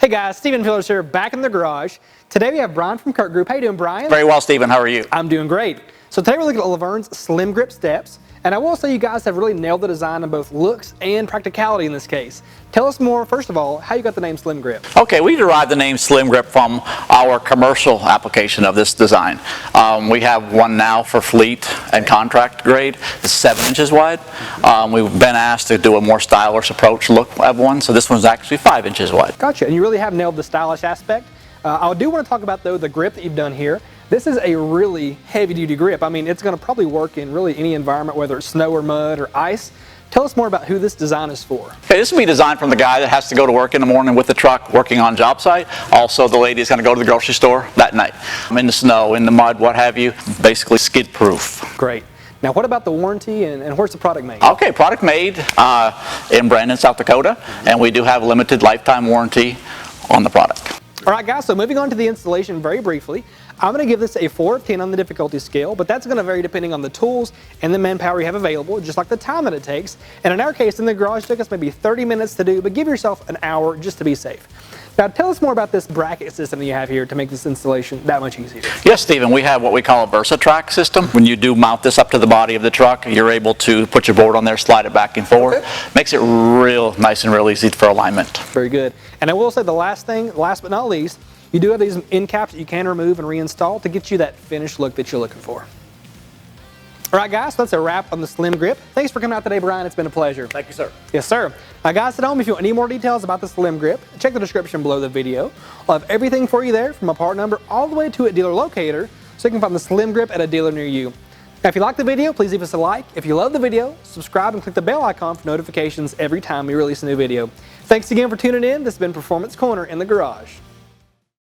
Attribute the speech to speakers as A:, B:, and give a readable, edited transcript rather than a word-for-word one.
A: Hey guys, Stephen Fillers here, back in the garage. Today we have Brian from Kurt Group. How you doing, Brian?
B: Very well, Stephen. How are you?
A: I'm doing great. So today we're looking at Luverne's SlimGrip steps, and I will say you guys have really nailed the design in both looks and practicality in this case. Tell us more, first of all, how you got the name SlimGrip.
B: Okay, we derived the name SlimGrip from our commercial application of this design. We have one now for fleet and contract grade. It's 7 inches wide. We've been asked to do a more stylish approach look of one, so this one's actually 5 inches wide.
A: Gotcha, and you really have nailed the stylish aspect. I do want to talk about, though, the grip that you've done here. This is a really heavy-duty grip. I mean, it's going to probably work in really any environment, whether it's snow or mud or ice. Tell us more about who this design is for.
B: Okay, this will be designed from the guy that has to go to work in the morning with the truck, working on job site. Also, the lady is going to go to the grocery store that night. In the snow, in the mud, what have you, basically skid-proof.
A: Great. Now, what about the warranty and where's the product made?
B: Okay, product made in Brandon, South Dakota, and we do have a limited lifetime warranty on the product.
A: All right, guys, so moving on to the installation very briefly, I'm going to give this a 4 of 10 on the difficulty scale, but that's going to vary depending on the tools and the manpower you have available, just like the time that it takes. And in our case, in the garage, it took us maybe 30 minutes to do, but give yourself an hour just to be safe. Now, tell us more about this bracket system that you have here to make this installation that much easier.
B: Yes, Stephen, we have what we call a VersaTrack system. When you do mount this up to the body of the truck, you're able to put your board on there, slide it back and forth. Okay. Makes it real nice and real easy for alignment.
A: Very good. And I will say the last thing, last but not least, you do have these end caps that you can remove and reinstall to get you that finished look that you're looking for. All right, guys, so that's a wrap on the SlimGrip. Thanks for coming out today, Brian. It's been a pleasure.
B: Thank you, sir.
A: Yes, sir. Now, guys at home, if you want any more details about the SlimGrip, check the description below the video. I'll have everything for you there, from a part number all the way to a dealer locator, so you can find the SlimGrip at a dealer near you. Now, if you like the video, please leave us a like. If you love the video, subscribe and click the bell icon for notifications every time we release a new video. Thanks again for tuning in. This has been Performance Corner in the Garage.